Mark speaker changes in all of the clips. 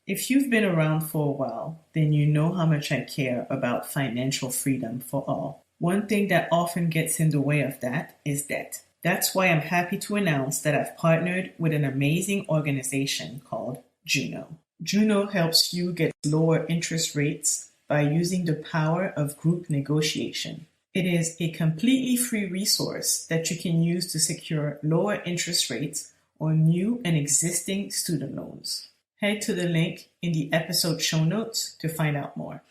Speaker 1: If you've been around for a while, then you know how much I care about financial freedom for all. One thing that often gets in the way of that is debt. That's why I'm happy to announce that I've partnered with an amazing organization called Juno. Juno helps you get lower interest rates by using the power of group negotiation. It is a completely free resource that you can use to secure lower interest rates on new and existing student loans. Head to the link in the episode show notes to find out more.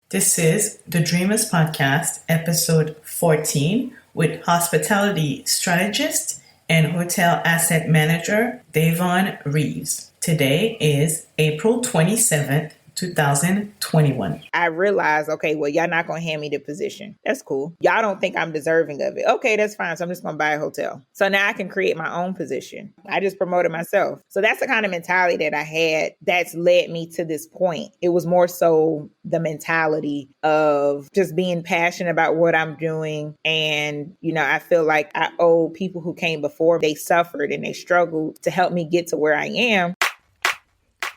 Speaker 1: This is the Dreamers Podcast, episode 14, with hospitality strategist and hotel asset manager Davonne Reaves. Today is April 27th, 2021.
Speaker 2: I realized, okay, well, y'all not going to hand me the position. That's cool. Y'all don't think I'm deserving of it. Okay, that's fine. So I'm just going to buy a hotel. So now I can create my own position. I just promoted myself. So that's the kind of mentality that I had that's led me to this point. It was more so the mentality of just being passionate about what I'm doing. And, I feel like I owe people who came before, they suffered and they struggled to help me get to where I am.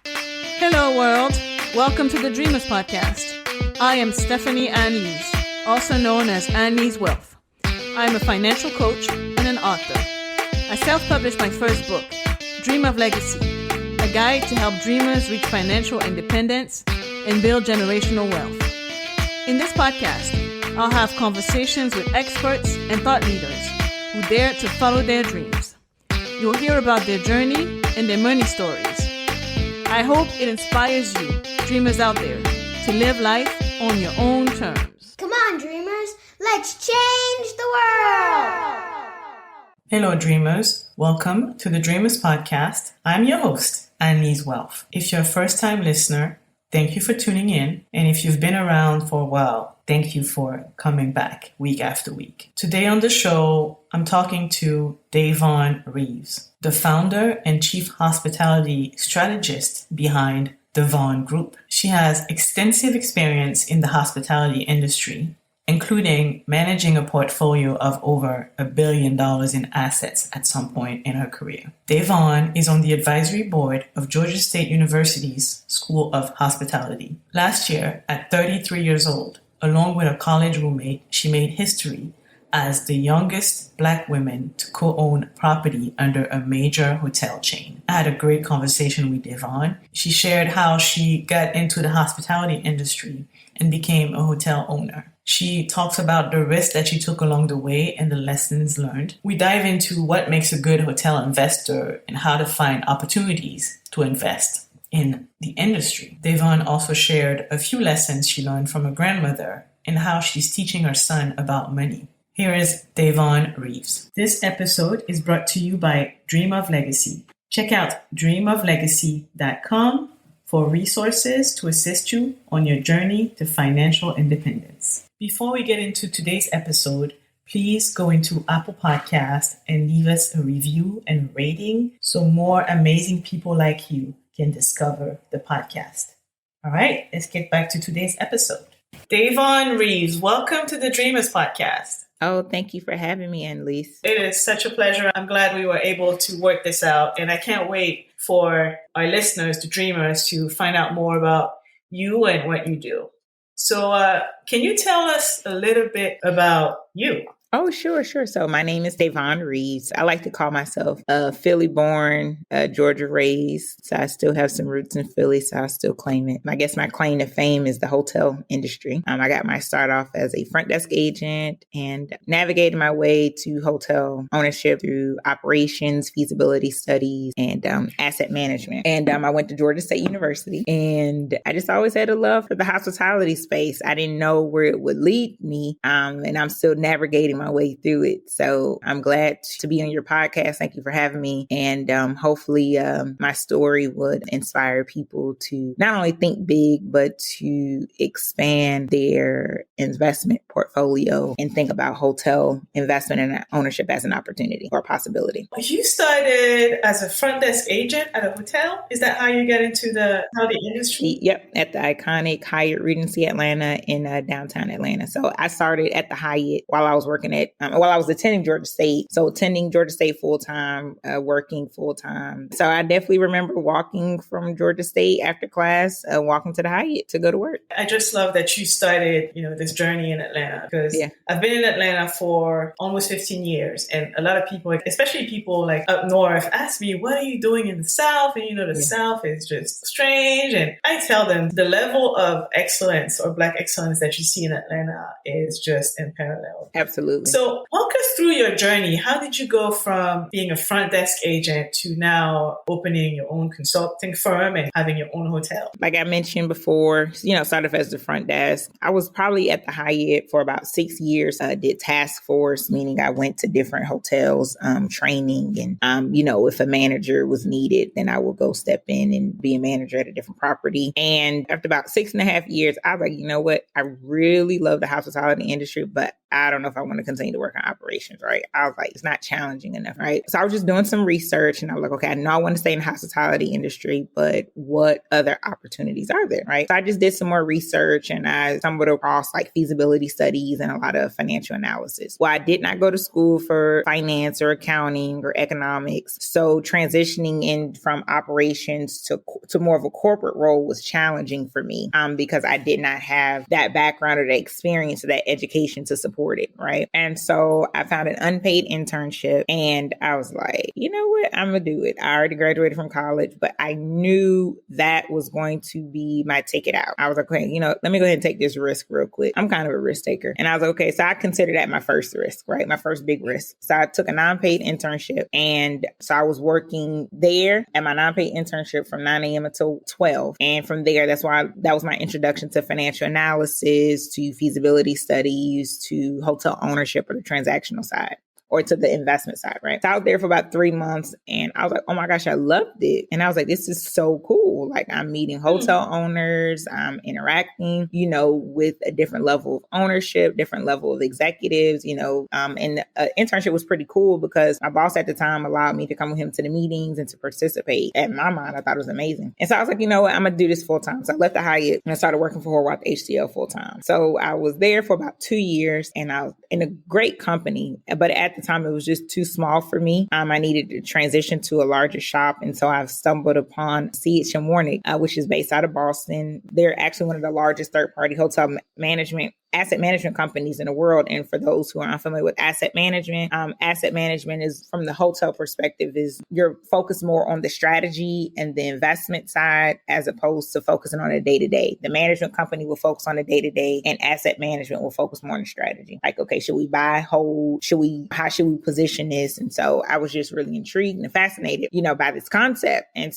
Speaker 3: Hello, world. Welcome to the Dreamers Podcast. I am Stephanie Anne-Lyse, also known as Anne-Lyse Wealth. I am a financial coach and an author. I self-published my first book, Dream of Legacy, a guide to help dreamers reach financial independence and build generational wealth. In this podcast, I'll have conversations with experts and thought leaders who dare to follow their dreams. You'll hear about their journey and their money stories. I hope it inspires you, dreamers out there, to live life on your own terms.
Speaker 4: Come on, dreamers, let's change the world!
Speaker 1: Hello, dreamers. Welcome to the Dreamers Podcast. I'm your host, Anne-Lyse Wealth. If you're a first-time listener, thank you for tuning in. And if you've been around for a while, thank you for coming back week after week. Today on the show, I'm talking to Davonne Reaves, the founder and chief hospitality strategist behind the Vonne Group. She has extensive experience in the hospitality industry, including managing a portfolio of over $1 billion in assets at some point in her career. Davonne is on the advisory board of Georgia State University's School of Hospitality. Last year, at 33 years old, along with a college roommate, she made history as the youngest Black woman to co-own property under a major hotel chain. I had a great conversation with Davonne. She shared how she got into the hospitality industry and became a hotel owner. She talks about the risks that she took along the way and the lessons learned. We dive into what makes a good hotel investor and how to find opportunities to invest in the industry. Davonne also shared a few lessons she learned from her grandmother and how she's teaching her son about money. Here is Davonne Reaves. This episode is brought to you by Dream of Legacy. Check out dreamoflegacy.com for resources to assist you on your journey to financial independence. Before we get into today's episode, please go into Apple Podcasts and leave us a review and rating so more amazing people like you can discover the podcast. All right, let's get back to today's episode. Davonne Reaves, welcome to the Dreamers Podcast.
Speaker 2: Oh, thank you for having me, Anne-Lyse.
Speaker 1: It is such a pleasure. I'm glad we were able to work this out, and I can't wait for our listeners, the dreamers, to find out more about you and what you do. So can you tell us a little bit about you?
Speaker 2: Oh, sure. So my name is Davonne Reaves. I like to call myself Philly born, Georgia raised. So I still have some roots in Philly, so I still claim it. I guess my claim to fame is the hotel industry. I got my start off as a front desk agent and navigated my way to hotel ownership through operations, feasibility studies, and asset management. And I went to Georgia State University, and I just always had a love for the hospitality space. I didn't know where it would lead me, and I'm still navigating my way through it. So I'm glad to be on your podcast. Thank you for having me. And hopefully my story would inspire people to not only think big, but to expand their investment portfolio and think about hotel investment and ownership as an opportunity or a possibility.
Speaker 1: You started as a front desk agent at a hotel. Is that how you get into the industry?
Speaker 2: Yep, at the iconic Hyatt Regency Atlanta in downtown Atlanta. So I started at the Hyatt while I was working working at, I was attending Georgia State. So attending Georgia State full-time, working full-time. So I definitely remember walking from Georgia State after class, walking to the Hyatt to go to work.
Speaker 1: I just love that you started, this journey in Atlanta, because I've been in Atlanta for almost 15 years. And a lot of people, especially people like up north, ask me, what are you doing in the South? And the South is just strange. And I tell them the level of excellence or Black excellence that you see in Atlanta is just unparalleled.
Speaker 2: Absolutely.
Speaker 1: So walk us through your journey. How did you go from being a front desk agent to now opening your own consulting firm and having your own hotel?
Speaker 2: Like I mentioned before, started as the front desk. I was probably at the Hyatt for about 6 years. I did task force, meaning I went to different hotels, training. And, if a manager was needed, then I would go step in and be a manager at a different property. And after about 6.5 years, I was like, you know what? I really love the hospitality industry, but I don't know if I want to continue to work on operations, right? I was like, it's not challenging enough, right? So I was just doing some research and I was like, okay, I know I want to stay in the hospitality industry, but what other opportunities are there, right? So I just did some more research and I stumbled across like feasibility studies and a lot of financial analysis. Well, I did not go to school for finance or accounting or economics. So transitioning in from operations to more of a corporate role was challenging for me because I did not have that background or that experience or that education to support it, right? And so I found an unpaid internship and I was like, you know what? I'm going to do it. I already graduated from college, but I knew that was going to be my ticket out. I was like, okay, let me go ahead and take this risk real quick. I'm kind of a risk taker. And I was like, okay, so I consider that my first risk, right? My first big risk. So I took a non-paid internship. And so I was working there at my non-paid internship from 9 a.m. until 12. And from there, that was my introduction to financial analysis, to feasibility studies, to hotel ownership or the transactional side, or to the investment side, right? So I was there for about 3 months and I was like, oh my gosh, I loved it. And I was like, this is so cool. Like I'm meeting hotel owners, I'm interacting, with a different level of ownership, different level of executives, and the internship was pretty cool because my boss at the time allowed me to come with him to the meetings and to participate. In my mind, I thought it was amazing. And so I was like, you know what, I'm going to do this full time. So I left the Hyatt and I started working for Horwath HCL full time. So I was there for about 2 years and I was in a great company, but at the time, it was just too small for me. I needed to transition to a larger shop. And so I've stumbled upon C.H. Warnick, which is based out of Boston. They're actually one of the largest third-party hotel asset management companies in the world. And for those who are unfamiliar with asset management is, from the hotel perspective, is you're focused more on the strategy and the investment side as opposed to focusing on the day-to-day. The management company will focus on the day-to-day and asset management will focus more on the strategy. Like, okay, should we buy, hold? How should we position this? And so I was just really intrigued and fascinated, by this concept. And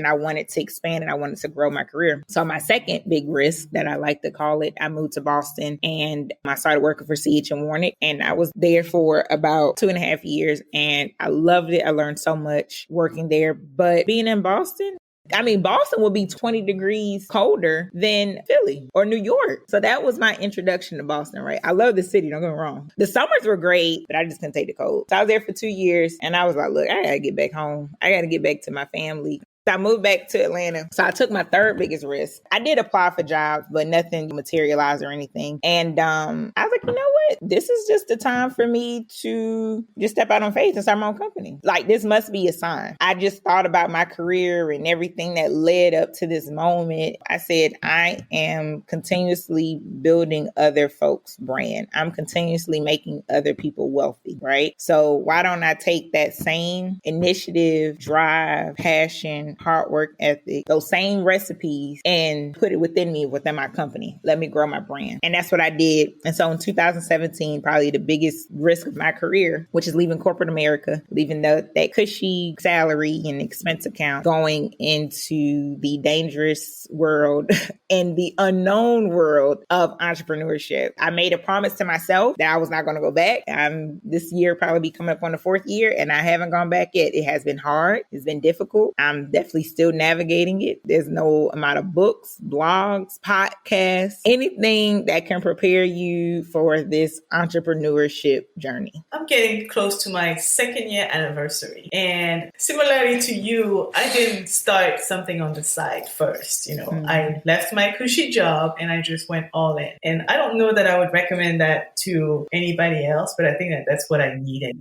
Speaker 2: I wanted to expand and I wanted to grow my career. So my second big risk, that I like to call it, I moved to Boston and I started working for C.H. Warnick, and I was there for about 2.5 years and I loved it. I learned so much working there, but being in Boston, Boston will be 20 degrees colder than Philly or New York. So that was my introduction to Boston, right? I love the city, don't get me wrong. The summers were great, but I just couldn't take the cold. So I was there for 2 years and I was like, look, I got to get back home. I got to get back to my family. So I moved back to Atlanta. So I took my third biggest risk. I did apply for jobs, but nothing materialized or anything. And I was like, you know what? This is just the time for me to just step out on faith and start my own company. Like, this must be a sign. I just thought about my career and everything that led up to this moment. I said, I am continuously building other folks' brand. I'm continuously making other people wealthy, right? So why don't I take that same initiative, drive, passion, hard work ethic, those same recipes, and put it within my company. Let me grow my brand. And that's what I did. And so in 2017, probably the biggest risk of my career, which is leaving corporate America, leaving that cushy salary and expense account, going into the dangerous world and the unknown world of entrepreneurship. I made a promise to myself that I was not going to go back. This year probably be coming up on the 4th year, and I haven't gone back yet. It has been hard. It's been difficult. I'm definitely still navigating it. There's no amount of books, blogs, podcasts, anything that can prepare you for this entrepreneurship journey.
Speaker 1: I'm getting close to my 2nd-year anniversary. And similarly to you, I didn't start something on the side first. I left my cushy job and I just went all in. And I don't know that I would recommend that to anybody else, but I think that that's what I needed.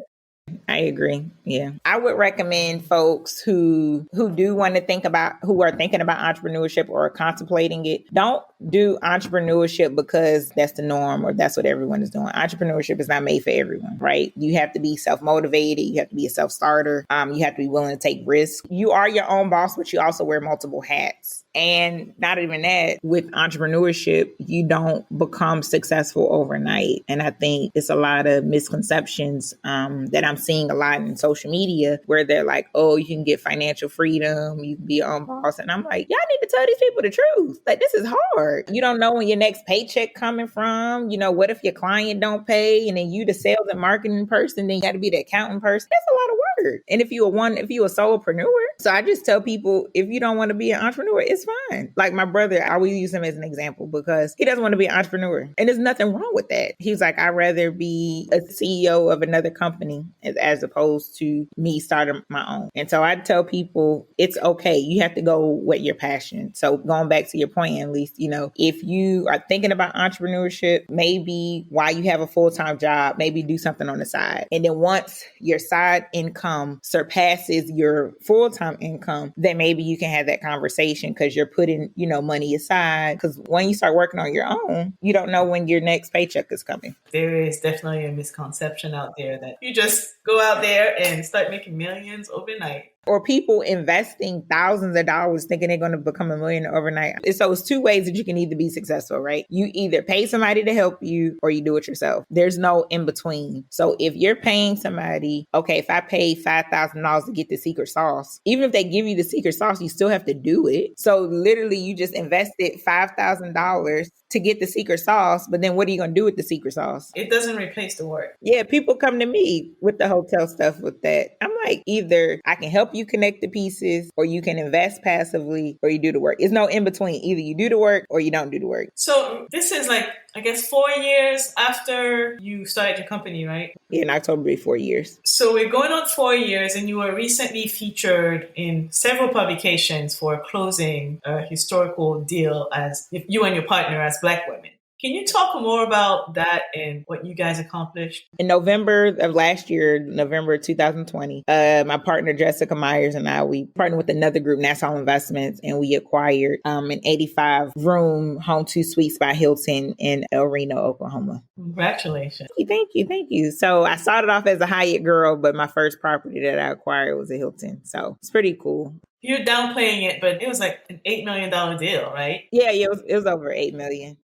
Speaker 2: I agree. Yeah. I would recommend folks who do want to who are thinking about entrepreneurship or are contemplating it. Don't do entrepreneurship because that's the norm or that's what everyone is doing. Entrepreneurship is not made for everyone, right? You have to be self-motivated. You have to be a self-starter. You have to be willing to take risks. You are your own boss, but you also wear multiple hats. And not even that, with entrepreneurship, you don't become successful overnight. And I think it's a lot of misconceptions that I'm seeing a lot in social media where they're like, oh, you can get financial freedom, you can be your own boss. And I'm like, y'all need to tell these people the truth. Like, this is hard. You don't know when your next paycheck coming from. What if your client don't pay and then you the sales and marketing person, then you got to be the accounting person. That's a lot of work. And if you a solopreneur. So I just tell people, if you don't want to be an entrepreneur, it's fine. Like my brother, I will use him as an example because he doesn't want to be an entrepreneur. And there's nothing wrong with that. He's like, I'd rather be a CEO of another company as opposed to me starting my own. And so I tell people it's okay. You have to go with your passion. So going back to your point, Anne-Lyse, if you are thinking about entrepreneurship, maybe while you have a full-time job, maybe do something on the side. And then once your side income surpasses your full-time income, then maybe you can have that conversation because you're putting, money aside. Because when you start working on your own, you don't know when your next paycheck is coming.
Speaker 1: There is definitely a misconception out there that you just go out there and start making millions overnight.
Speaker 2: Or people investing thousands of dollars thinking they're going to become a millionaire overnight. So it's two ways that you can either be successful, right? You either pay somebody to help you or you do it yourself. There's no in between. So if you're paying somebody, okay, if I pay $5,000 to get the secret sauce, even if they give you the secret sauce, you still have to do it. So literally you just invested $5,000 to get the secret sauce, but then what are you going to do with the secret sauce?
Speaker 1: It doesn't replace the work.
Speaker 2: Yeah, people come to me with the hotel stuff with that. I'm like, either I can help you connect the pieces or you can invest passively or you do the work. It's no in between. Either you do the work or you don't do the work.
Speaker 1: So this is 4 years after you started your company, right?
Speaker 2: Yeah, in October, it'll be 4 years.
Speaker 1: So we're going on 4 years and you were recently featured in several publications for closing a historical deal as you and your partner as Black women. Can you talk more about that and what you guys accomplished?
Speaker 2: In November of last year, November 2020, my partner Jessica Myers and I, we partnered with another group, Nassau Investments, and we acquired an 85-room Home 2 Suites by Hilton in El Reno, Oklahoma.
Speaker 1: Congratulations.
Speaker 2: Thank you. So I started off as a Hyatt girl, but my first property that I acquired was a Hilton. So it's pretty cool.
Speaker 1: You're downplaying it, but it was like an $8 million deal, right?
Speaker 2: Yeah, it was over $8 million.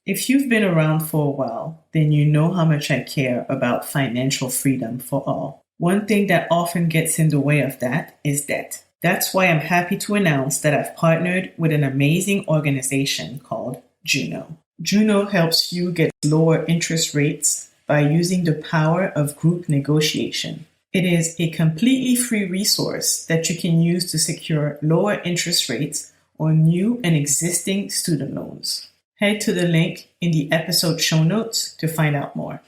Speaker 1: If you've been around for a while, then you know how much I care about financial freedom for all. One thing that often gets in the way of that is debt. That's why I'm happy to announce that I've partnered with an amazing organization called Juno. Juno helps you get lower interest rates by using the power of group negotiation. It is a completely free resource that you can use to secure lower interest rates on new and existing student loans. Head to the link in the episode show notes to find out more.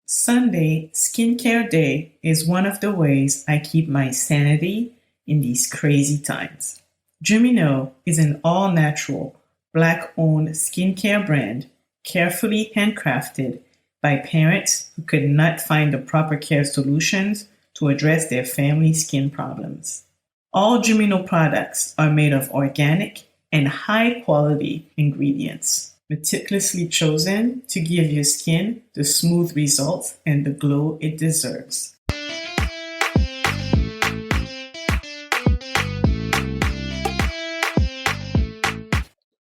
Speaker 1: Sunday, Skincare Day, is one of the ways I keep my sanity in these crazy times. Jumino is an all-natural, Black-owned skincare brand carefully handcrafted by parents who could not find the proper care solutions to address their family skin problems. All Jumino products are made of organic and high-quality ingredients, meticulously chosen to give your skin the smooth results and the glow it deserves.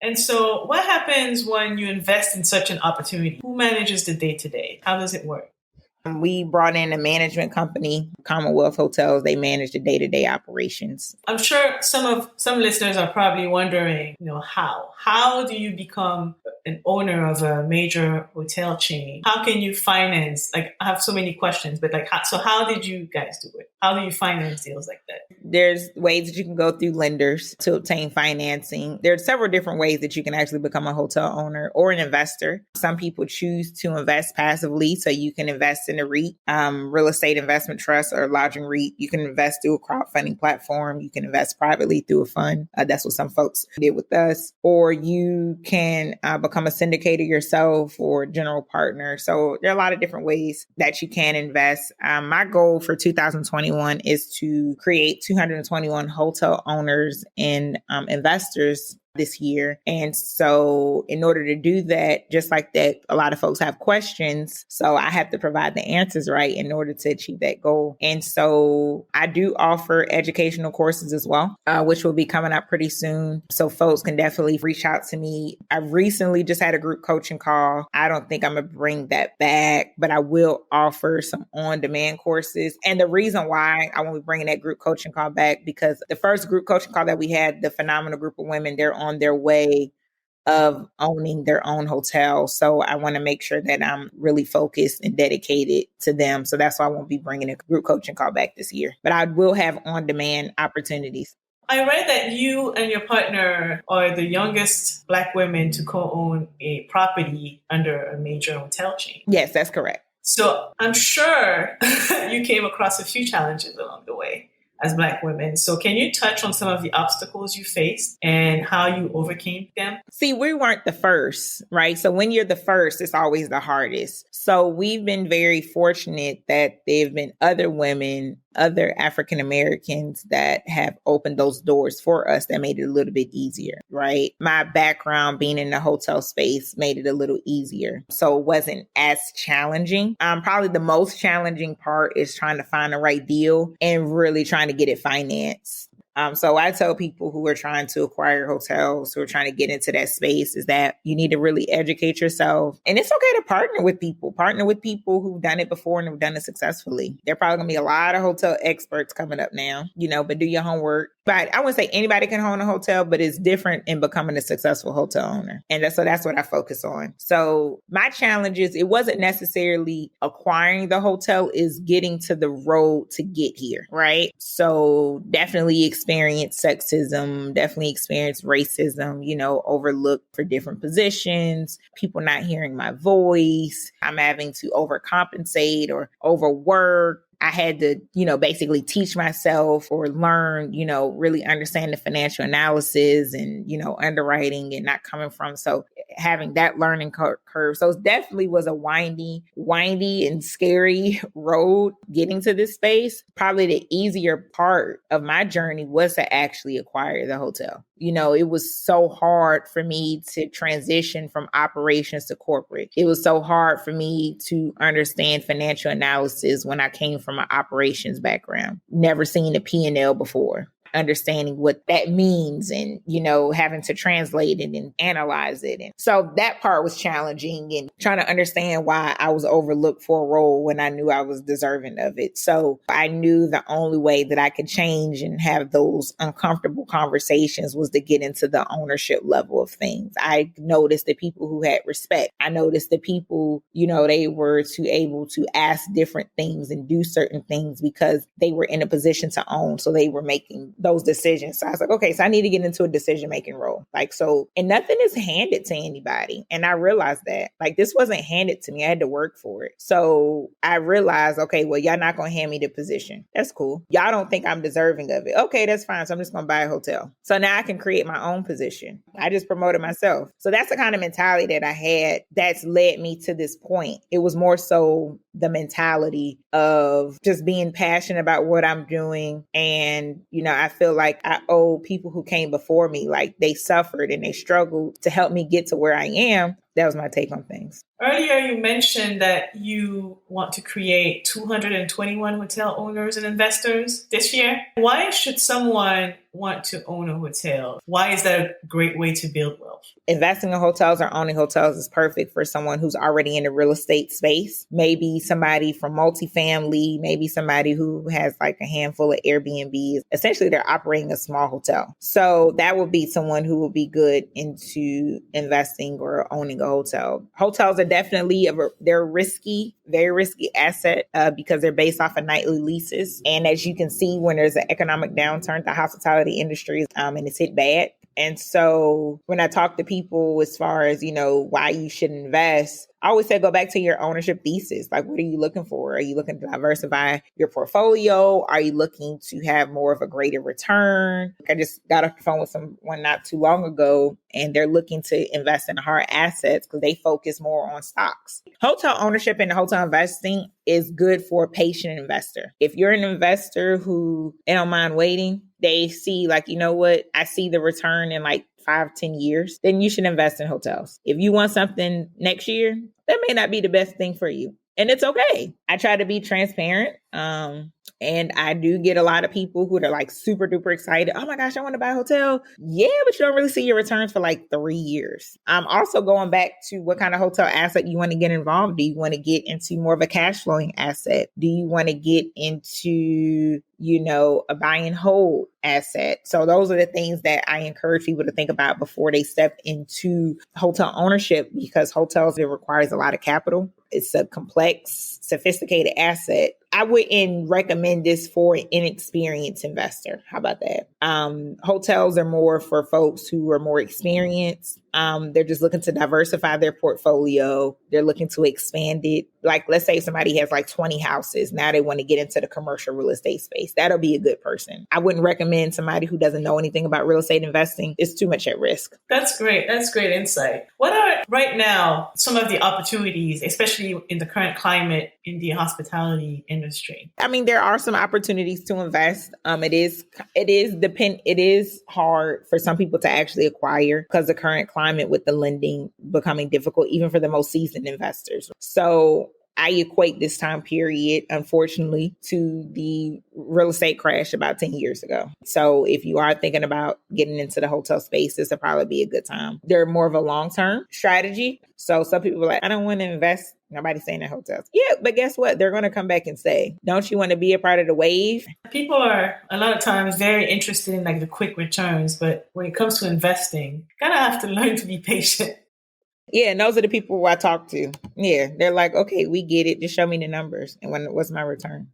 Speaker 1: And so what happens when you invest in such an opportunity? Who manages the day-to-day? How does it work?
Speaker 2: We brought in a management company, Commonwealth Hotels. They manage the day-to-day operations.
Speaker 1: I'm sure some listeners are probably wondering, how do you become an owner of a major hotel chain? How can you finance? Like, I have so many questions, but how did you guys do it? How do you finance deals like that?
Speaker 2: There's ways that you can go through lenders to obtain financing. There are several different ways that you can actually become a hotel owner or an investor. Some people choose to invest passively, so you can invest in a REIT, real estate investment trust, or lodging REIT. You can invest through a crowdfunding platform. You can invest privately through a fund. That's what some folks did with us. Or you can become a syndicator yourself or general partner. So there are a lot of different ways that you can invest. My goal for 2021 is to create 221 hotel owners and investors this year. And so in order to do that, just like that, a lot of folks have questions. So I have to provide the answers right in order to achieve that goal. And so I do offer educational courses as well, which will be coming up pretty soon. So folks can definitely reach out to me. I recently just had a group coaching call. I don't think I'm going to bring that back, but I will offer some on-demand courses. And the reason why I won't be bringing that group coaching call back, because the first group coaching call that we had, the phenomenal group of women, they're on their way of owning their own hotel. So I want to make sure that I'm really focused and dedicated to them. So that's why I won't be bringing a group coaching call back this year, but I will have on-demand opportunities.
Speaker 1: I read that you and your partner are the youngest Black women to co-own a property under a major hotel chain.
Speaker 2: Yes, that's correct.
Speaker 1: So I'm sure you came across a few challenges along the way as Black women. So can you touch on some of the obstacles you faced and how you overcame them?
Speaker 2: See, we weren't the first, right? So when you're the first, it's always the hardest. So we've been very fortunate that there have been other women, other African Americans that have opened those doors for us that made it a little bit easier, right? My background being in the hotel space made it a little easier. So it wasn't as challenging. Probably the most challenging part is trying to find the right deal and really trying to get it financed. So I tell people who are trying to acquire hotels, who are trying to get into that space, is that you need to really educate yourself. And it's okay to partner with people who've done it before and have done it successfully. There are probably going to be a lot of hotel experts coming up now, but do your homework. But I wouldn't say anybody can own a hotel, but it's different in becoming a successful hotel owner. And that's what I focus on. So my challenge is, it wasn't necessarily acquiring the hotel, is getting to the road to get here, right? So definitely experience sexism, definitely experience racism, overlooked for different positions, people not hearing my voice. I'm having to overcompensate or overwork. I had to, basically teach myself or learn, really understand the financial analysis and, underwriting and not coming from. So having that learning curve. So it definitely was a windy and scary road getting to this space. Probably the easier part of my journey was to actually acquire the hotel. It was so hard for me to transition from operations to corporate. It was so hard for me to understand financial analysis when I came from an operations background. Never seen a P&L before. Understanding what that means and, having to translate it and analyze it. And so that part was challenging, and trying to understand why I was overlooked for a role when I knew I was deserving of it. So I knew the only way that I could change and have those uncomfortable conversations was to get into the ownership level of things. I noticed the people who had respect. I noticed the people, they were able to ask different things and do certain things because they were in a position to own. So they were making those decisions. So I was like, okay, so I need to get into a decision-making role. And nothing is handed to anybody. And I realized that this wasn't handed to me. I had to work for it. So I realized, okay, well, y'all not going to hand me the position. That's cool. Y'all don't think I'm deserving of it. Okay, that's fine. So I'm just going to buy a hotel. So now I can create my own position. I just promoted myself. So that's the kind of mentality that I had that's led me to this point. It was more so the mentality of just being passionate about what I'm doing. And, I feel like I owe people who came before me, they suffered and they struggled to help me get to where I am. that was my take on things.
Speaker 1: Earlier, you mentioned that you want to create 221 hotel owners and investors this year. Why should someone want to own a hotel? Why is that a great way to build wealth?
Speaker 2: Investing in hotels or owning hotels is perfect for someone who's already in the real estate space. Maybe somebody from multifamily, maybe somebody who has like a handful of Airbnbs. Essentially, they're operating a small hotel. So that would be someone who would be good into investing or owning a hotel. Hotels are definitely they're risky, very risky asset because they're based off of nightly leases. And as you can see, when there's an economic downturn, the hospitality industry and it's hit bad. And so when I talk to people as far as, why you should invest, I always say, go back to your ownership thesis. Like, what are you looking for? Are you looking to diversify your portfolio? Are you looking to have more of a greater return? I just got off the phone with someone not too long ago, and they're looking to invest in hard assets because they focus more on stocks. Hotel ownership and hotel investing is good for a patient investor. If you're an investor who they don't mind waiting, they see like, I see the return in like 5-10 years, then you should invest in hotels. If you want something next year, that may not be the best thing for you. And it's okay. I try to be transparent. And I do get a lot of people who are like super duper excited. Oh my gosh, I want to buy a hotel. Yeah, but you don't really see your returns for like 3 years. I'm also going back to what kind of hotel asset you want to get involved. Do you want to get into more of a cash flowing asset? Do you want to get into, a buy and hold asset? So those are the things that I encourage people to think about before they step into hotel ownership, because hotels, it requires a lot of capital. It's a complex, sophisticated asset. I wouldn't recommend this for an inexperienced investor. How about that? Hotels are more for folks who are more experienced. They're just looking to diversify their portfolio. They're looking to expand it. Like, let's say somebody has like 20 houses. Now they want to get into the commercial real estate space. That'll be a good person. I wouldn't recommend somebody who doesn't know anything about real estate investing. It's too much at risk.
Speaker 1: That's great. That's great insight. What are right now some of the opportunities, especially in the current climate in the hospitality industry?
Speaker 2: I mean, there are some opportunities to invest. It is hard for some people to actually acquire because the current climate with the lending becoming difficult, even for the most seasoned investors. So I equate this time period, unfortunately, to the real estate crash about 10 years ago. So if you are thinking about getting into the hotel space, this will probably be a good time. They're more of a long-term strategy. So some people are like, I don't want to invest. Nobody's staying in hotels. Yeah, but guess what? They're going to come back and stay. Don't you want to be a part of the wave?
Speaker 1: People are a lot of times very interested in like the quick returns, but when it comes to investing, kind of have to learn to be patient.
Speaker 2: Yeah, and those are the people who I talk to. Yeah, they're like, okay, we get it. Just show me the numbers. And what's my return?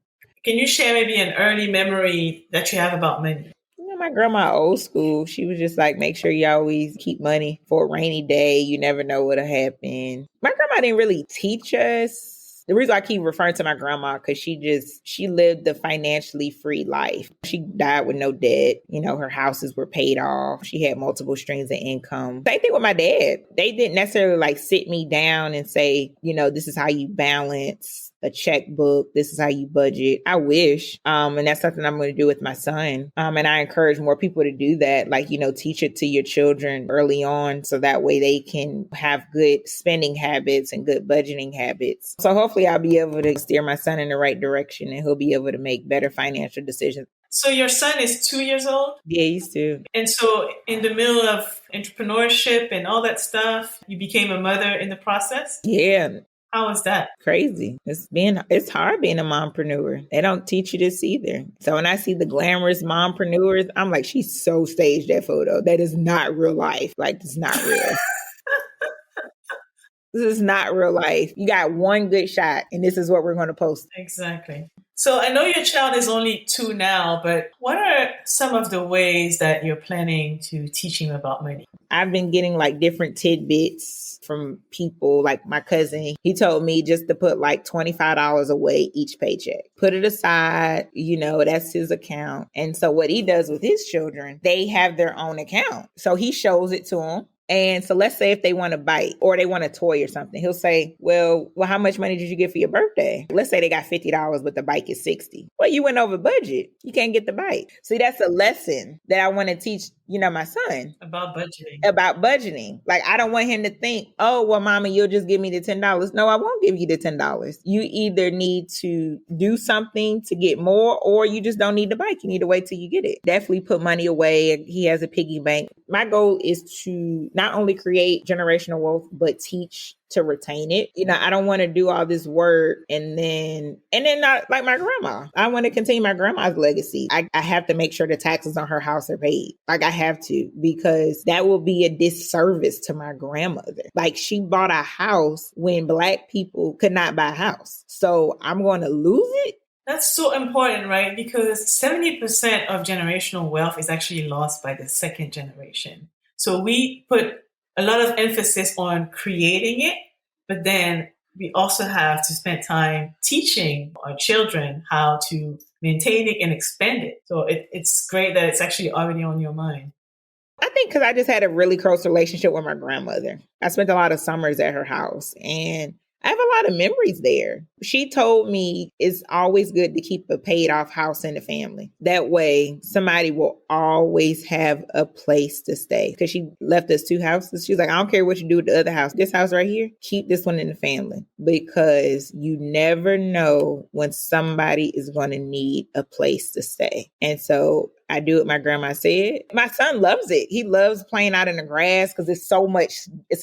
Speaker 1: Can you share maybe an early memory that you have about money?
Speaker 2: My grandma, old school, she was just like, make sure you always keep money for a rainy day. You never know what'll happen. My grandma didn't really teach us. The reason I keep referring to my grandma, because she lived the financially free life. She died with no debt. Her houses were paid off. She had multiple streams of income. Same thing with my dad. They didn't necessarily like sit me down and say, this is how you balance a checkbook. This is how you budget. I wish. And that's something I'm going to do with my son. And I encourage more people to do that. Like, teach it to your children early on so that way they can have good spending habits and good budgeting habits. So hopefully I'll be able to steer my son in the right direction and he'll be able to make better financial decisions.
Speaker 1: So your son is 2 years old?
Speaker 2: Yeah, he's 2.
Speaker 1: And so in the middle of entrepreneurship and all that stuff, you became a mother in the process?
Speaker 2: Yeah.
Speaker 1: How was that?
Speaker 2: Crazy. It's hard being a mompreneur. They don't teach you this either. So when I see the glamorous mompreneurs, I'm like, she's so staged, that photo. That is not real life. Like, it's not real. This is not real life. You got one good shot and this is what we're going to post.
Speaker 1: Exactly. So I know your child is only 2 now, but what are some of the ways that you're planning to teach him about money?
Speaker 2: I've been getting like different tidbits from people, like my cousin. He told me just to put like $25 away each paycheck. Put it aside, that's his account. And so what he does with his children, they have their own account. So he shows it to them. And so let's say if they want a bike or they want a toy or something, he'll say, well, how much money did you get for your birthday? Let's say they got $50, but the bike is $60. Well, you went over budget. You can't get the bike. See, that's a lesson that I want to teach, my son.
Speaker 1: About budgeting.
Speaker 2: About budgeting. Like, I don't want him to think, oh, well, mama, you'll just give me the $10. No, I won't give you the $10. You either need to do something to get more, or you just don't need the bike. You need to wait till you get it. Definitely put money away. He has a piggy bank. My goal is to not only create generational wealth, but teach to retain it. I don't want to do all this work and then not like my grandma. I want to continue my grandma's legacy. I have to make sure the taxes on her house are paid. Like, I have to, because that will be a disservice to my grandmother. Like, she bought a house when Black people could not buy a house. So I'm going to lose it.
Speaker 1: That's so important, right? Because 70% of generational wealth is actually lost by the second generation. So we put a lot of emphasis on creating it, but then we also have to spend time teaching our children how to maintain it and expand it. So it's great that it's actually already on your mind.
Speaker 2: I think because I just had a really close relationship with my grandmother. I spent a lot of summers at her house, and I have a lot of memories there. She told me it's always good to keep a paid off house in the family. That way, somebody will always have a place to stay. Because she left us 2 houses. She was like, I don't care what you do with the other house. This house right here, keep this one in the family. Because you never know when somebody is going to need a place to stay. And so I do what my grandma said. My son loves it. He loves playing out in the grass because it's a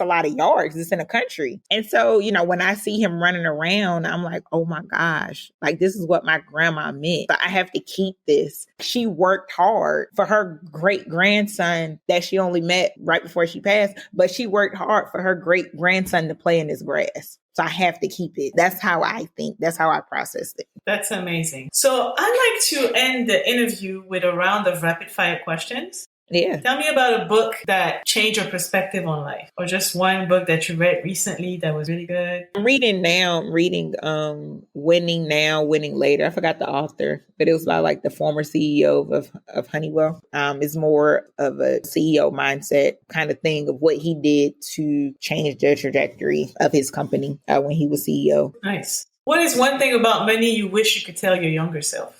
Speaker 2: lot of yards. It's in the country. And so, when I see him running around, I'm like, oh my gosh, like, this is what my grandma meant. But I have to keep this. She worked hard for her great grandson that she only met right before she passed, but she worked hard for her great grandson to play in this grass. So I have to keep it. That's how I think. That's how I process it.
Speaker 1: That's amazing. So I'd like to end the interview with a round of rapid fire questions.
Speaker 2: Yeah.
Speaker 1: Tell me about a book that changed your perspective on life, or just one book that you read recently that was really good.
Speaker 2: I'm reading Winning Now, Winning Later. I forgot the author, but it was about like the former CEO of Honeywell. It's more of a CEO mindset kind of thing of what he did to change the trajectory of his company when he was CEO.
Speaker 1: Nice. What is one thing about money you wish you could tell your younger self?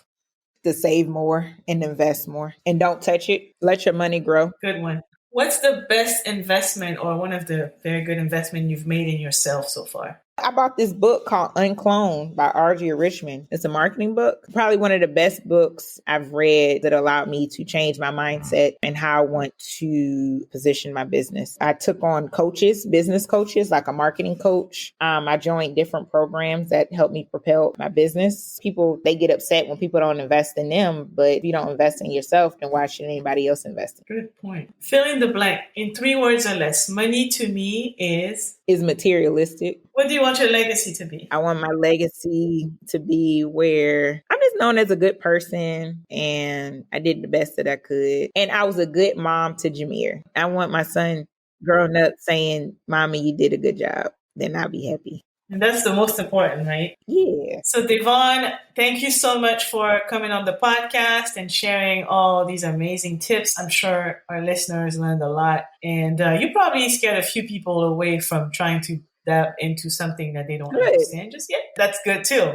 Speaker 2: To save more and invest more, and don't touch it. Let your money grow.
Speaker 1: Good one. What's the best investment or one of the very good investment you've made in yourself so far?
Speaker 2: I bought this book called Uncloned by R.J. Richmond. It's a marketing book. Probably one of the best books I've read that allowed me to change my mindset and how I want to position my business. I took on coaches, business coaches, like a marketing coach. I joined different programs that helped me propel my business. People, they get upset when people don't invest in them, but if you don't invest in yourself, then why should anybody else invest in you?
Speaker 1: Good point. Fill in the blank. In 3 words or less, money to me is
Speaker 2: materialistic.
Speaker 1: What do you want your legacy to be?
Speaker 2: I want my legacy to be where I'm just known as a good person and I did the best that I could. And I was a good mom to Jameer. I want my son growing up saying, Mommy, you did a good job. Then I'll be happy.
Speaker 1: And that's the most important, right?
Speaker 2: Yeah.
Speaker 1: So Davonne, thank you so much for coming on the podcast and sharing all these amazing tips. I'm sure our listeners learned a lot. And you probably scared a few people away from trying to dive into something that they don't understand just yet. That's good too.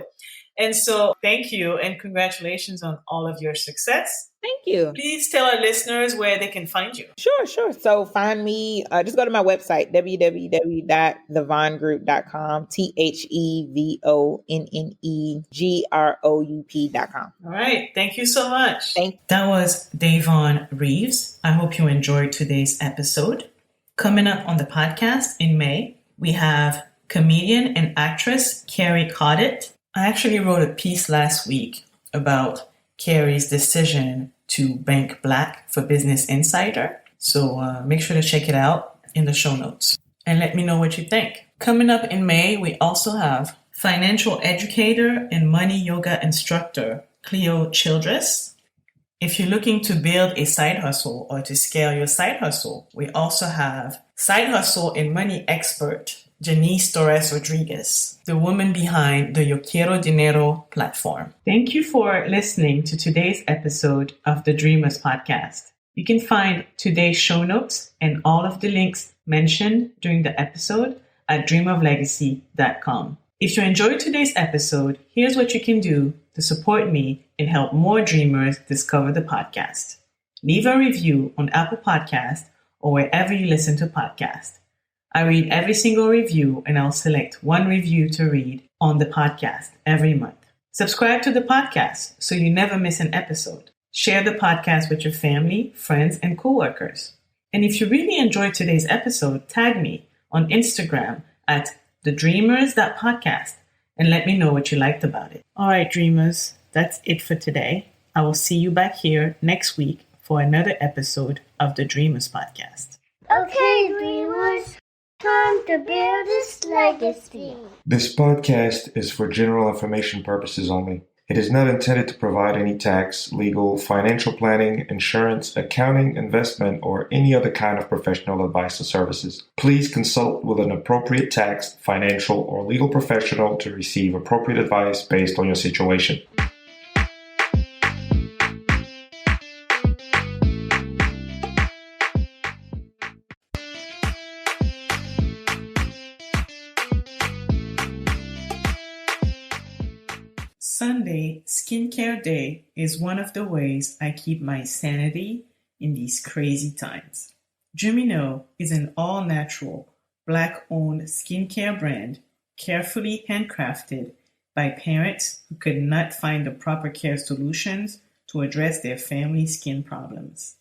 Speaker 1: And so thank you and congratulations on all of your success.
Speaker 2: Thank you.
Speaker 1: Please tell our listeners where they can find you.
Speaker 2: Sure. So find me, just go to my website, www.thevonnegroup.com, TheVonnegroup.com.
Speaker 1: All right. Thank you so much. That was Davonne Reaves. I hope you enjoyed today's episode. Coming up on the podcast in May, we have comedian and actress Carrie Coddett. I actually wrote a piece last week about Carrie's decision to bank Black for Business Insider. So make sure to check it out in the show notes and let me know what you think. Coming up in May, we also have financial educator and money yoga instructor Cleo Childress. If you're looking to build a side hustle or to scale your side hustle, we also have side hustle and money expert Janice Torres Rodriguez, the woman behind the Yo Quiero Dinero platform. Thank you for listening to today's episode of the Dreamers Podcast. You can find today's show notes and all of the links mentioned during the episode at dreamoflegacy.com. If you enjoyed today's episode, here's what you can do to support me and help more dreamers discover the podcast. Leave a review on Apple Podcasts or wherever you listen to podcasts. I read every single review and I'll select one review to read on the podcast every month. Subscribe to the podcast so you never miss an episode. Share the podcast with your family, friends, and coworkers. And if you really enjoyed today's episode, tag me on Instagram at thedreamers.podcast and let me know what you liked about it. All right, dreamers, that's it for today. I will see you back here next week for another episode of the Dreamers Podcast.
Speaker 4: Okay, dreamers, time to build this legacy.
Speaker 5: This podcast is for general information purposes only. It is not intended to provide any tax, legal, financial planning, insurance, accounting, investment, or any other kind of professional advice or services. Please consult with an appropriate tax, financial, or legal professional to receive appropriate advice based on your situation.
Speaker 1: Sunday, Skincare Day, is one of the ways I keep my sanity in these crazy times. Jumino is an all-natural, Black-owned skincare brand carefully handcrafted by parents who could not find the proper care solutions to address their family skin problems.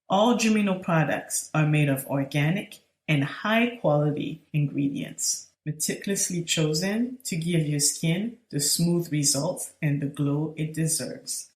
Speaker 1: All Jumino products are made of organic and high-quality ingredients, meticulously chosen to give your skin the smooth results and the glow it deserves.